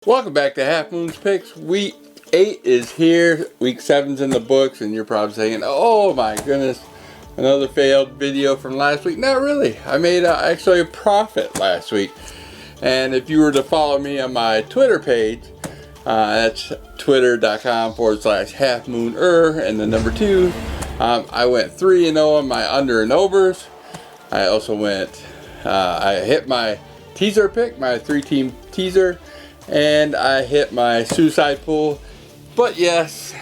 Welcome back to Half Moon's Picks. Week 8 is here. Week 7's in the books, and you're probably saying, oh my goodness, another failed video from last week. Not really. I made actually a profit last week. And if you were to follow me on my Twitter page, that's twitter.com/halfmooner and the number 2. I went 3-0 on my under and overs. I also went, I hit my teaser pick, my 3-team teaser. And I hit my suicide pool. But yes,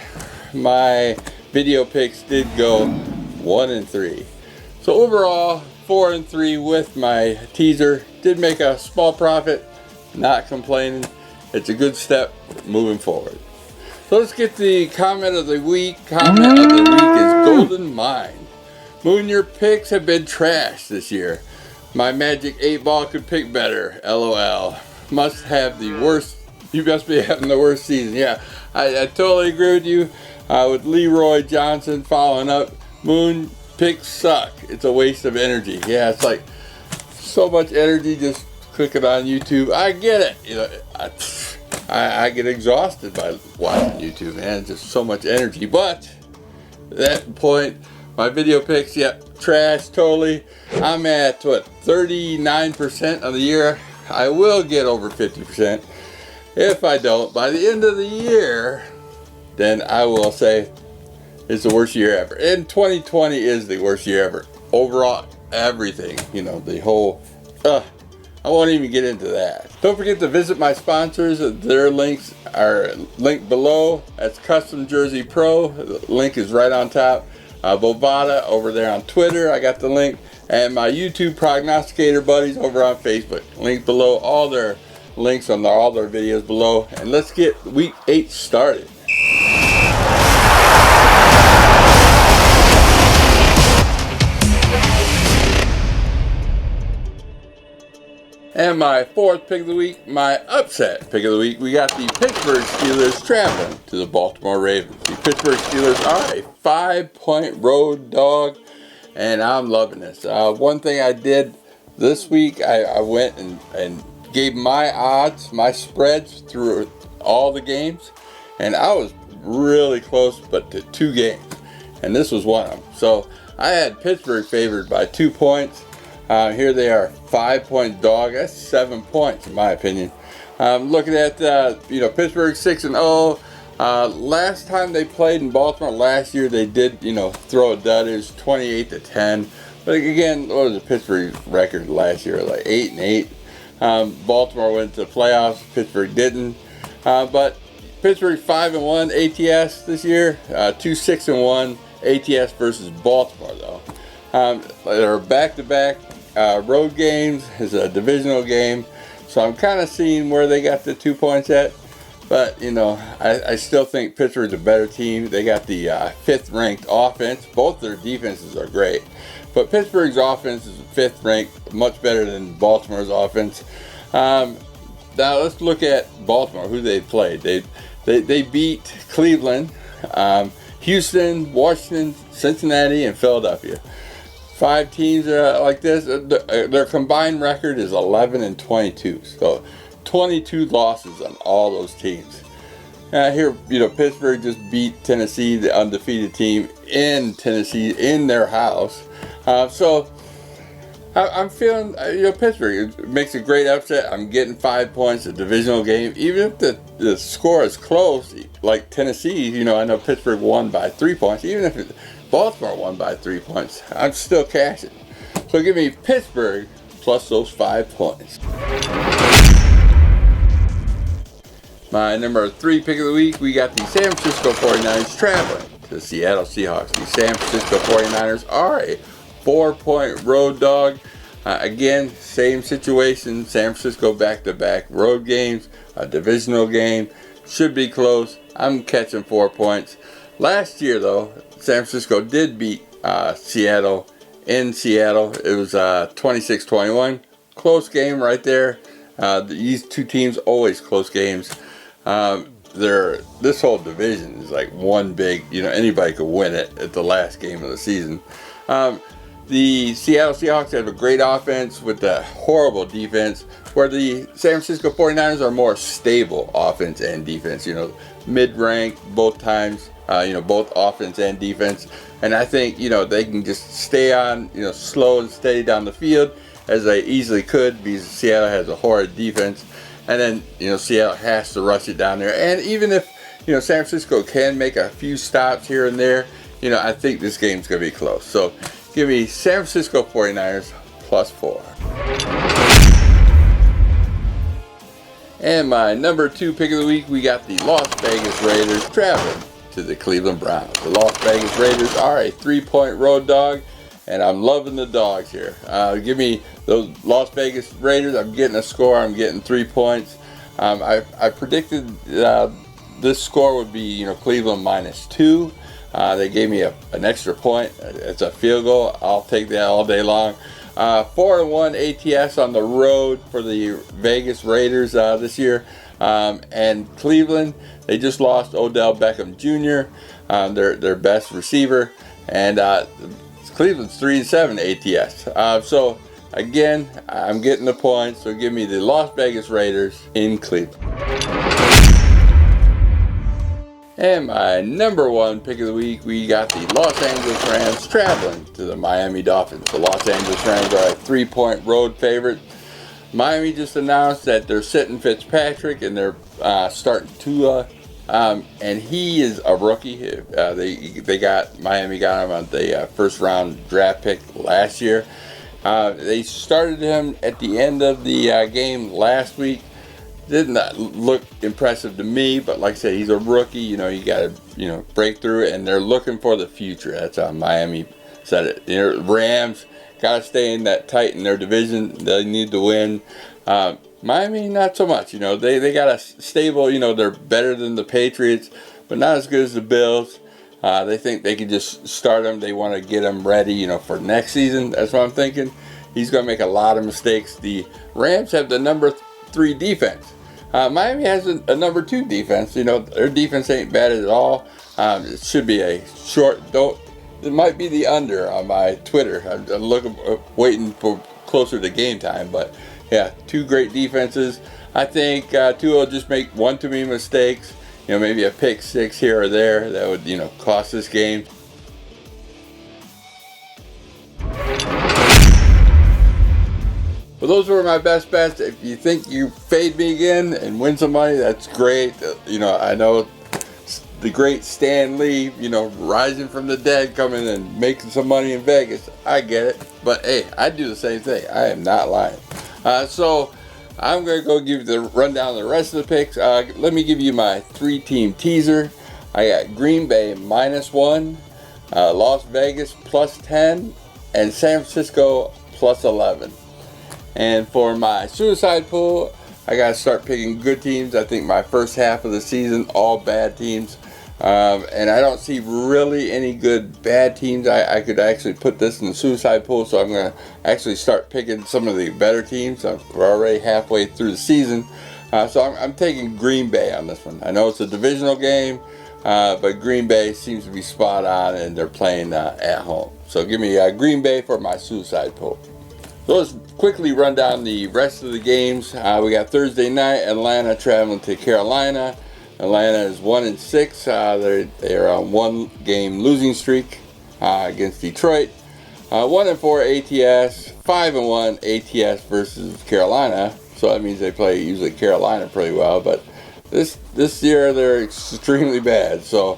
my video picks did go 1-3. So overall, 4-3 with my teaser. Did make a small profit. Not complaining. It's a good step moving forward. So let's get the comment of the week. Comment of the week is Golden Mind. Moon, your picks have been trash this year. My magic 8 ball could pick better. LOL. Must have the worst. You must be having the worst season. Yeah, I totally agree with you. With Leroy Johnson following up, Moon picks suck. It's a waste of energy. Yeah, it's like so much energy just clicking on YouTube. I get it. You know, I get exhausted by watching YouTube, man. It's just so much energy. But at that point, my video picks, yep, trash totally. I'm at what, 39% of the year. I will get over 50%. If I don't, by the end of the year, then I will say it's the worst year ever. And 2020 is the worst year ever. Overall, everything, you know, the whole, I won't even get into that. Don't forget to visit my sponsors. Their links are linked below. That's Custom Jersey Pro. The link is right on top. Bovada over there on Twitter. I got the link. And my YouTube prognosticator buddies over on Facebook. Link below. All their links on all their videos below. And let's get week 8 started. And my 4th pick of the week, my upset pick of the week, we got the Pittsburgh Steelers traveling to the Baltimore Ravens. The Pittsburgh Steelers are a 5-point road dog. And I'm loving this. One thing I did this week, I went and gave my odds, my spreads through all the games. And I was really close, but to 2 games. And this was one of them. So I had Pittsburgh favored by 2 points. Here they are, 5-point dog. That's 7 points in my opinion. Looking at, Pittsburgh 6-0. Last time they played in Baltimore last year, they did, throw a dud. It was 28-10. But again, what was the Pittsburgh record last year? Like 8-8. Baltimore went to the playoffs. Pittsburgh didn't. But Pittsburgh 5-1 ATS this year. 2-6-1 ATS versus Baltimore though. They're back-to-back road games. It's a divisional game. So I'm kind of seeing where they got the 2 points at. But, I still think Pittsburgh's a better team. They got the 5th ranked offense. Both their defenses are great. But Pittsburgh's offense is 5th ranked, much better than Baltimore's offense. Now let's look at Baltimore, who they played. They beat Cleveland, Houston, Washington, Cincinnati, and Philadelphia. 5 teams like this. Their combined record is 11-22. So 22 losses on all those teams. Here, Pittsburgh just beat Tennessee, the undefeated team in Tennessee, in their house. So I'm feeling, Pittsburgh makes a great upset. I'm getting 5 points, a divisional game. Even if the score is close, like Tennessee, I know Pittsburgh won by 3 points. Even if Baltimore won by 3 points, I'm still cashing. So give me Pittsburgh plus those 5 points. My number 3 pick of the week, we got the San Francisco 49ers traveling to the Seattle Seahawks. The San Francisco 49ers are a 4-point road dog. Again, same situation. San Francisco back-to-back road games, a divisional game. Should be close. I'm catching 4 points. Last year, though, San Francisco did beat Seattle in Seattle. It was 26-21. Close game right there. These two teams, always close games. This whole division is like one big, anybody could win it at the last game of the season. The Seattle Seahawks have a great offense with a horrible defense, where the San Francisco 49ers are more stable offense and defense. Mid-rank both times. Both offense and defense. And I think, they can just stay on, slow and steady down the field as they easily could, because Seattle has a horrid defense. And then, Seattle has to rush it down there. And even if, San Francisco can make a few stops here and there, I think this game's going to be close. So give me San Francisco 49ers +4. And my number 2 pick of the week, we got the Las Vegas Raiders traveling to the Cleveland Browns. The Las Vegas Raiders are a 3-point road dog, and I'm loving the dogs here. Give me those Las Vegas Raiders. I'm getting a score. I'm getting 3 points. I predicted this score would be, Cleveland -2. They gave me an extra point. It's a field goal. I'll take that all day long. 4-1 ATS on the road for the Vegas Raiders this year. And Cleveland, they just lost Odell Beckham Jr., their best receiver. And Cleveland's 3-7 ATS. So again, I'm getting the points. So give me the Las Vegas Raiders in Cleveland. And my number 1 pick of the week, we got the Los Angeles Rams traveling to the Miami Dolphins. The Los Angeles Rams are a 3-point road favorite. Miami just announced that they're sitting Fitzpatrick and they're starting Tua, and he is a rookie. Miami got him on the first round draft pick last year. They started him at the end of the game last week. Did not look impressive to me, but like I said, he's a rookie. You got to break through it, and they're looking for the future. That's how Miami said it. Rams got to stay in that tight in their division. They need to win. Miami, not so much. They got a stable. They're better than the Patriots, but not as good as the Bills. They think they can just start them. They want to get them ready, for next season. That's what I'm thinking. He's going to make a lot of mistakes. The Rams have the number 3 defense. Miami has a number 2 defense. Their defense ain't bad at all. It should be a short. It might be the under on my Twitter. I'm waiting for closer to game time. But yeah, 2 great defenses. I think Tua will just make one too many mistakes. Maybe a pick 6 here or there that would cost this game. Well, those were my best bets. If you think you fade me again and win some money, that's great. I know the great Stan Lee, rising from the dead, coming and making some money in Vegas. I get it. But hey, I do the same thing. I am not lying. So I'm going to go give you the rundown of the rest of the picks. Let me give you my 3-team teaser. I got Green Bay -1, Las Vegas +10, and San Francisco +11. And for my suicide pool, I got to start picking good teams. I think my first half of the season, all bad teams. And I don't see really any good bad teams. I could actually put this in the suicide pool, so I'm going to actually start picking some of the better teams. We're already halfway through the season. So I'm taking Green Bay on this one. I know it's a divisional game, but Green Bay seems to be spot on, and they're playing at home. So give me Green Bay for my suicide pool. So let's quickly run down the rest of the games. We got Thursday night, Atlanta traveling to Carolina. Atlanta is 1-6. They're on 1-game losing streak against Detroit. 1-4 ATS, 5-1 ATS versus Carolina. So that means they play usually Carolina pretty well, but this year they're extremely bad. So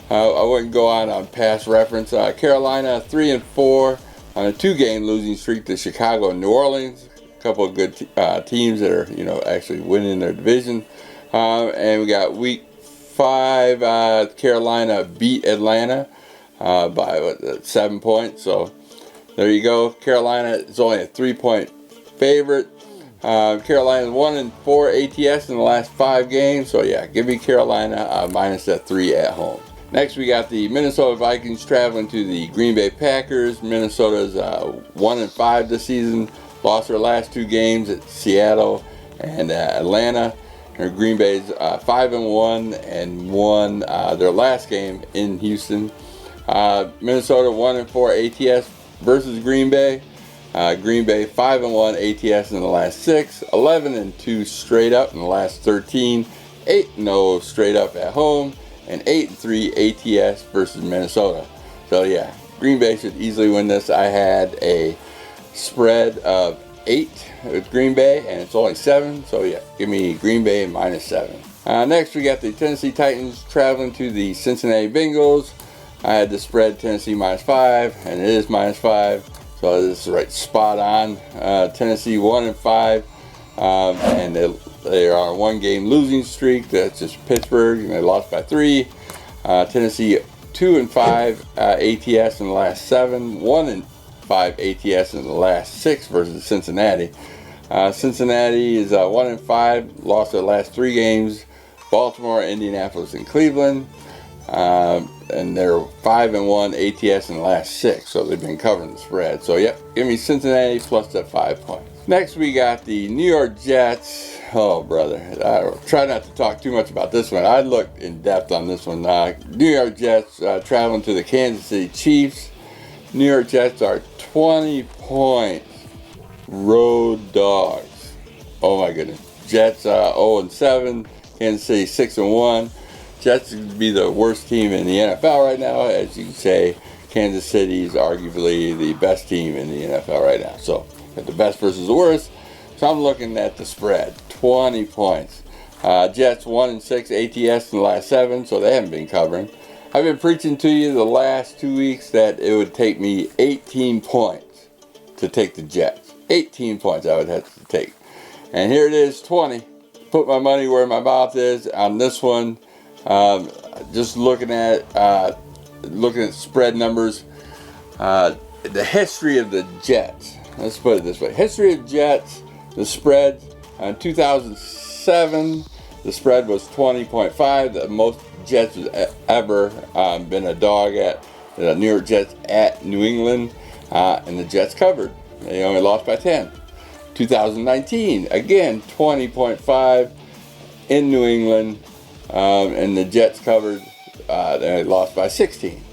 I wouldn't go on past reference. Carolina 3-4 on a 2-game losing streak to Chicago and New Orleans. A couple of good teams that are actually winning their division. And we got week 5. Carolina beat Atlanta by 7 points. So there you go. Carolina is only a 3-point favorite. Carolina 1-4 ATS in the last 5 games. So yeah, give me Carolina minus that 3 at home. Next, we got the Minnesota Vikings traveling to the Green Bay Packers. Minnesota's 1-5 this season. Lost their last 2 games at Seattle and Atlanta. And Green Bay's 5-1 and won their last game in Houston. Minnesota 1-4 ATS versus Green Bay. Green Bay 5-1 ATS in the last 6, 11-2 straight up in the last 13, 8-0 straight up at home, and 8-3 ATS versus Minnesota. So yeah, Green Bay should easily win this. I had a spread of 8 with Green Bay, and it's only 7. So yeah, give me Green Bay -7. Next, we got the Tennessee Titans traveling to the Cincinnati Bengals. I had the spread Tennessee -5, and it is -5. So this is right spot on. Tennessee 1-5, and they are on a 1-game losing streak. That's just Pittsburgh, and they lost by 3. Tennessee 2-5 ATS in the last 7, 1-5 ATS in the last 6 versus Cincinnati. Cincinnati is 1-5, lost their last 3 games. Baltimore, Indianapolis, and Cleveland. And they're 5-1 ATS in the last 6, so they've been covering the spread. So yep, give me Cincinnati plus the 5 points. Next, we got the New York Jets. Oh brother, I try not to talk too much about this one. I looked in depth on this one. New York Jets traveling to the Kansas City Chiefs. New York Jets are 20-point road dogs. Oh my goodness. Jets 0-7. Kansas City 6-1. Jets would be the worst team in the NFL right now. As you can say, Kansas City is arguably the best team in the NFL right now. So, the best versus the worst. So I'm looking at the spread, 20 points. Jets 1-6 ATS in the last 7, so they haven't been covering. I've been preaching to you the last 2 weeks that it would take me 18 points to take the Jets. 18 points I would have to take. And here it is, 20. Put my money where my mouth is on this one. Just looking at spread numbers, the history of the Jets. Let's put it this way: history of Jets. The spread in 2007, the spread was 20.5. The most Jets has ever been a dog at the New York Jets at New England, and the Jets covered. They only lost by 10. 2019, again 20.5 in New England. And the Jets covered, they lost by 16.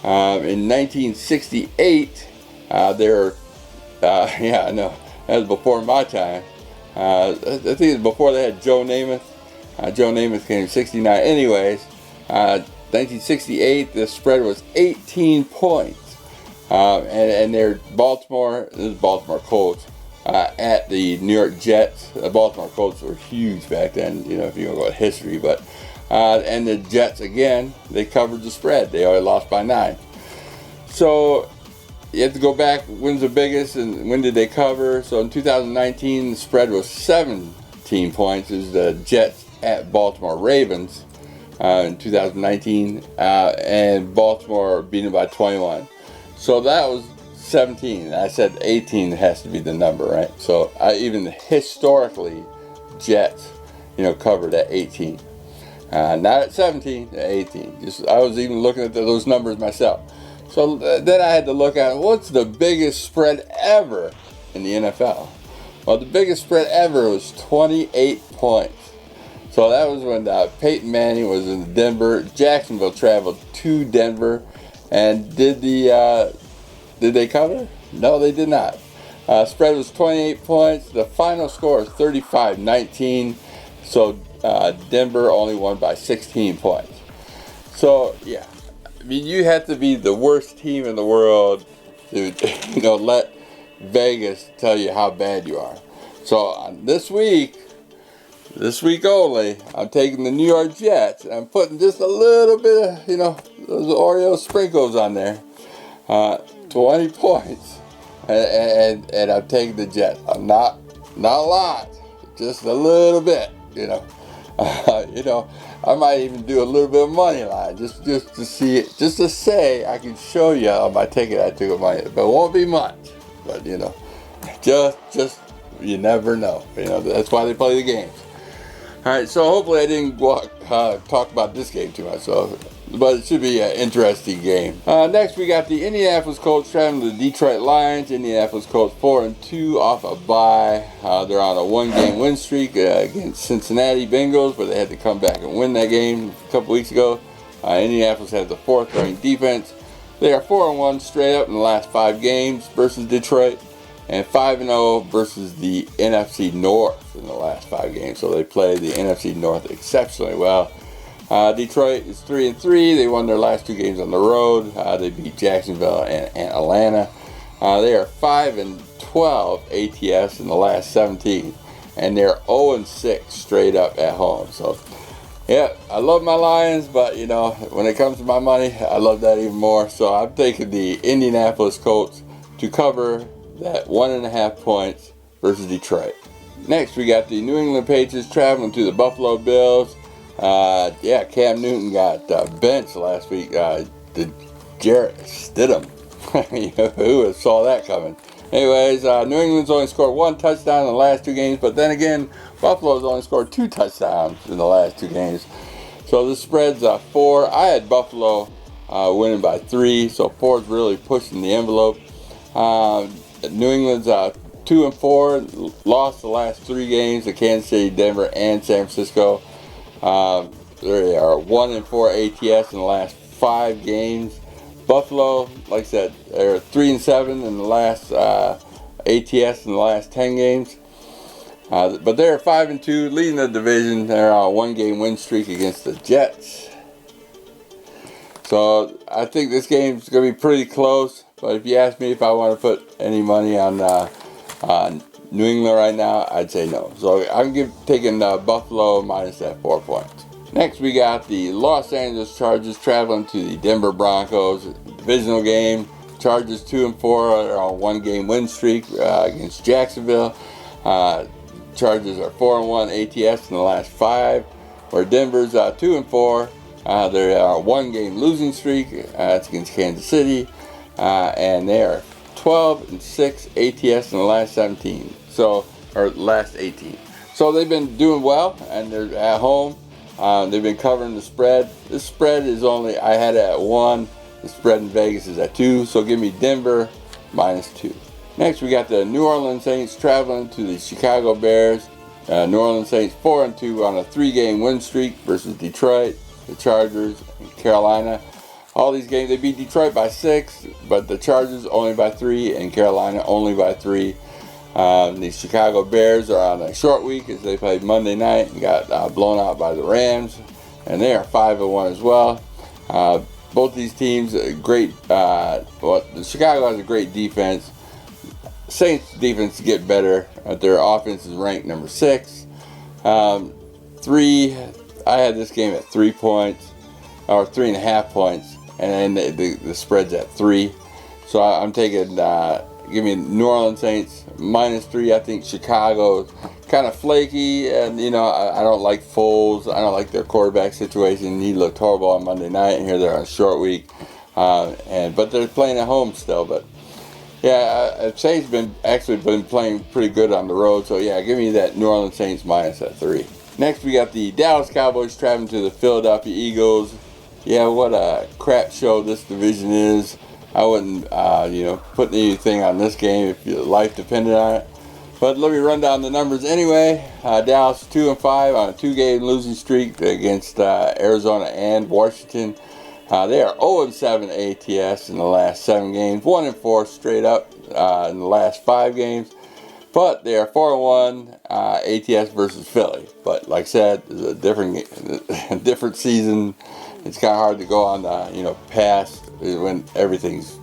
In 1968, yeah, I know, that was before my time. I think it was before they had Joe Namath. Joe Namath came in 69. Anyways, 1968, the spread was 18 points. And they're Baltimore, this is Baltimore Colts, at the New York Jets. The Baltimore Colts were huge back then, you know, if you want to go with history. But and the Jets, again, they covered the spread. They only lost by 9. So you have to go back, when's the biggest and when did they cover? So in 2019, the spread was 17 points. It was the Jets at Baltimore Ravens in 2019. And Baltimore beat them by 21. So that was 17. I said 18 has to be the number, right? So even historically, Jets, covered at 18. Not at 17, at 18. I was even looking at those numbers myself. So then I had to look at what's the biggest spread ever in the NFL. Well, the biggest spread ever was 28 points. So that was when Peyton Manning was in Denver. Jacksonville traveled to Denver, and did they cover? No, they did not. Spread was 28 points. The final score is 35-19. So Denver only won by 16 points. So yeah, I mean, you have to be the worst team in the world to let Vegas tell you how bad you are. So this week only, I'm taking the New York Jets. I'm putting just a little bit of those Oreo sprinkles on there. 20 points, and I'm taking the Jets. I'm not a lot, just a little bit. I might even do a little bit of money line just to see it, just to say I can show you on my ticket I took money, but it won't be much. But just you never know. That's why they play the games. All right, so hopefully I didn't talk about this game too much. But it should be an interesting game. Next, we got the Indianapolis Colts traveling to the Detroit Lions. Indianapolis Colts 4-2 off a bye. They're on a 1-game win streak against Cincinnati Bengals, but they had to come back and win that game a couple weeks ago. Indianapolis has the 4th ranked defense. They are 4-1 straight up in the last 5 games versus Detroit. and 5-0 versus the NFC North in the last 5 games. So they played the NFC North exceptionally well. Detroit is 3-3. They won their last 2 games on the road. They beat Jacksonville and Atlanta. They are 5-12 ATS in the last 17, and they're 0-6 straight up at home. So, yeah, I love my Lions, but you know, when it comes to my money, I love that even more. So I'm taking the Indianapolis Colts to cover that 1.5 points versus Detroit. Next, we got the New England Patriots traveling to the Buffalo Bills. Cam Newton got benched last week. The Jarrett Stidham. Who saw that coming? Anyways, New England's only scored 1 touchdown in the last 2 games, but then again, Buffalo's only scored 2 touchdowns in the last 2 games. So the spread's 4. I had Buffalo winning by 3, so 4 is really pushing the envelope. New England's 2-4, lost the last 3 games to Kansas City, Denver, and San Francisco. They are 1-4 ATS in the last 5 games. Buffalo, like I said, they're 3-7 in the last ATS in the last 10 games. But they're 5-2, leading the division. They're on a 1-game win streak against the Jets. So I think this game's going to be pretty close. But if you ask me if I want to put any money on New England right now, I'd say no. So I'm taking Buffalo minus that 4 points. Next, we got the Los Angeles Chargers traveling to the Denver Broncos. Divisional game. Chargers 2-4 are on a 1-game win streak against Jacksonville. Chargers are 4-1 ATS in the last 5. Where Denver's 2-4. They are a 1-game losing streak. That's against Kansas City. And they are 12-6 ATS in the last 17. Last 18. So they've been doing well, and they're at home. They've been covering the spread. This spread is only, I had it at 1. The spread in Vegas is at 2. So give me Denver minus 2. Next, we got the New Orleans Saints traveling to the Chicago Bears. New Orleans Saints 4-2 on a 3-game win streak versus Detroit, the Chargers, and Carolina. All these games, they beat Detroit by 6, but the Chargers only by 3, and Carolina only by 3. The Chicago Bears are on a short week as they played Monday night and got blown out by the Rams, and they are 5-1 as well. Both these teams, great. The Chicago has a great defense. Saints defense get better. Their offense is ranked number 6. 3. I had this game at 3 points or 3.5 points, and then the spread's at 3. So I'm taking. Give me New Orleans Saints minus 3. I think Chicago's kind of flaky, and you know I don't like Foles. I don't like their quarterback situation. He looked horrible on Monday night, and here they're on a short week, but they're playing at home still. But yeah, Saints been playing pretty good on the road. So yeah, give me that New Orleans Saints minus at 3. Next, we got the Dallas Cowboys traveling to the Philadelphia Eagles. Yeah, what a crap show this division is. I wouldn't, put anything on this game if your life depended on it. But let me run down the numbers anyway. Dallas 2-5 on a 2-game losing streak against Arizona and Washington. They are 0-7 ATS in the last 7 games, 1-4 straight up in the last 5 games. But they are 4-1 ATS versus Philly. But like I said, it's a different season. It's kind of hard to go on past when everything's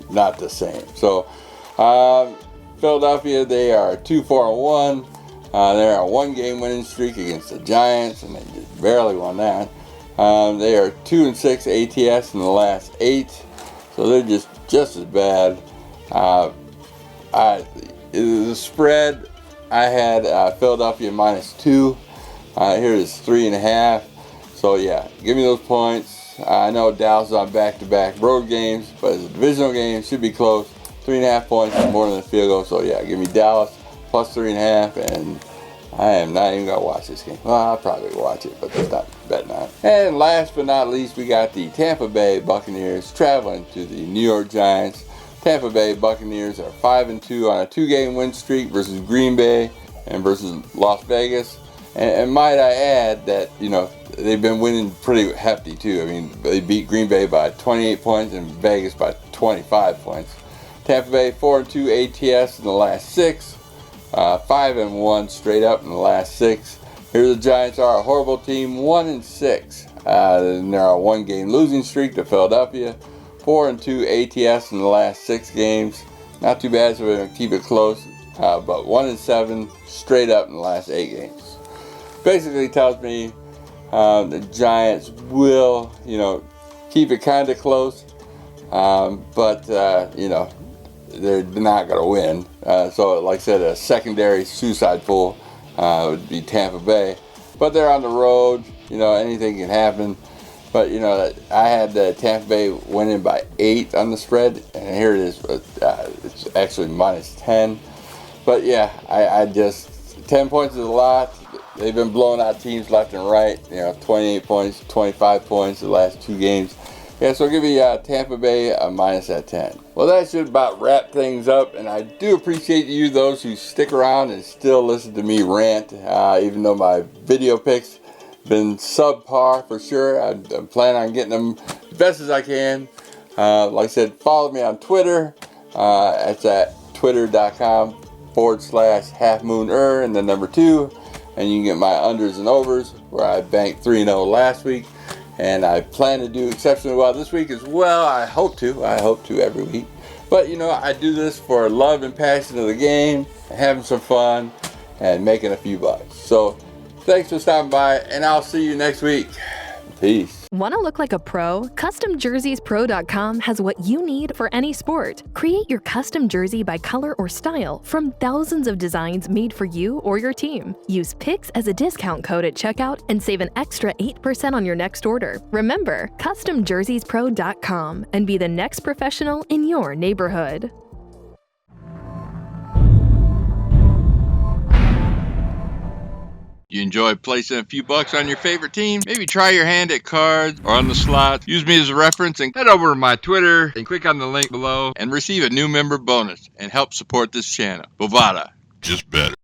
not the same. So Philadelphia, they are 2-4-1. They're on a 1-game winning streak against the Giants, and they just barely won that. They are 2-6 ATS in the last 8, so they're just as bad. The spread, I had Philadelphia minus 2. Here is 3.5. So yeah, give me those points. I know Dallas is on back-to-back road games, but it's a divisional game, should be close. 3.5 points is more than a field goal. So yeah, give me Dallas plus 3.5, and I am not even gonna watch this game. Well, I'll probably watch it, but just not betting on it. And last but not least, we got the Tampa Bay Buccaneers traveling to the New York Giants. Tampa Bay Buccaneers are 5-2 on a 2-game win streak versus Green Bay and versus Las Vegas. And might I add that, they've been winning pretty hefty too. I mean, they beat Green Bay by 28 points and Vegas by 25 points. Tampa Bay 4-2 ATS in the last 6. 5-1 straight up in the last 6. Here the Giants are a horrible team, 1-6. And they're on a 1-game losing streak to Philadelphia. 4-2 ATS in the last 6 games. Not too bad, so we're going to keep it close. But 1-7 straight up in the last 8 games. Basically tells me the Giants will, keep it kind of close. But they're not going to win. So, like I said, a secondary suicide pool would be Tampa Bay. But they're on the road. Anything can happen. But, I had Tampa Bay winning by 8 on the spread. And here it is. It's actually -10. But, yeah, I just, 10 points is a lot. They've been blowing out teams left and right. 28 points, 25 points the last 2 games. Yeah, so I'll give you Tampa Bay a -10. Well, that should about wrap things up, and I do appreciate you, those who stick around and still listen to me rant, even though my video picks been subpar for sure. I'm planning on getting them as best as I can. Like I said, follow me on Twitter. It's at twitter.com/halfmooner and the number 2, and you can get my unders and overs, where I banked 3-0 last week. And I plan to do exceptionally well this week as well. I hope to every week. But I do this for love and passion of the game, having some fun, and making a few bucks. So thanks for stopping by, and I'll see you next week. Peace. Want to look like a pro? CustomJerseyspro.com has what you need for any sport. Create your custom jersey by color or style from thousands of designs made for you or your team. Use PICS as a discount code at checkout and save an extra 8% on your next order. Remember, CustomJerseyspro.com, and be the next professional in your neighborhood. You enjoy placing a few bucks on your favorite team? Maybe try your hand at cards or on the slots. Use me as a reference and head over to my Twitter and click on the link below and receive a new member bonus and help support this channel. Bovada. Just better.